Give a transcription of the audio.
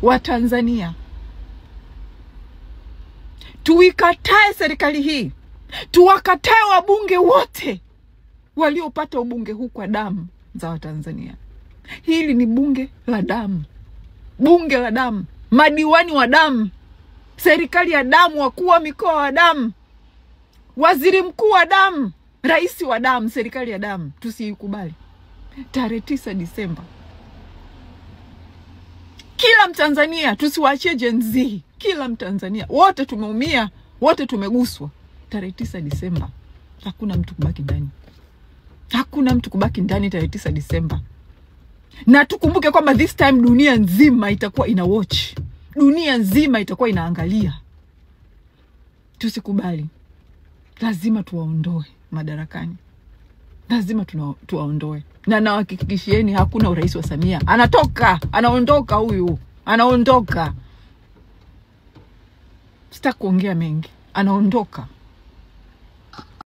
wa Tanzania. Tuikatae serikali hii. Tuwakatae wabunge wote waliopata ubunge huu kwa damu za Watanzania. Hili ni bunge la damu. Bunge la damu. Madiwani wa damu. Serikali ya damu, wakuu wa mikoa wa damu. Waziri mkuu wa damu. Rais wa damu, serikali ya damu. Tusiikubali. Tarehe 9 Disemba. Kila Mtanzania, tusiwaachie Gen Z. Kila Mtanzania, wote tumeumia, wote tumeguswa. Tarehe 9 Disemba. Hakuna mtu kubaki ndani. Hakuna mtu kubaki ndani tarehe 9 Disemba. Na tukumbuke kwamba this time dunia nzima itakuwa ina watch. Dunia nzima itakuwa inaangalia. Tusikubali. Lazima tuwaondoe madarakani. Lazima tuwaondoe. Na nawahakikishieni hakuna urais wa Samia. Anatoka, anaondoka huyu. Anaondoka. Sitaki kuongea mengi. Anaondoka.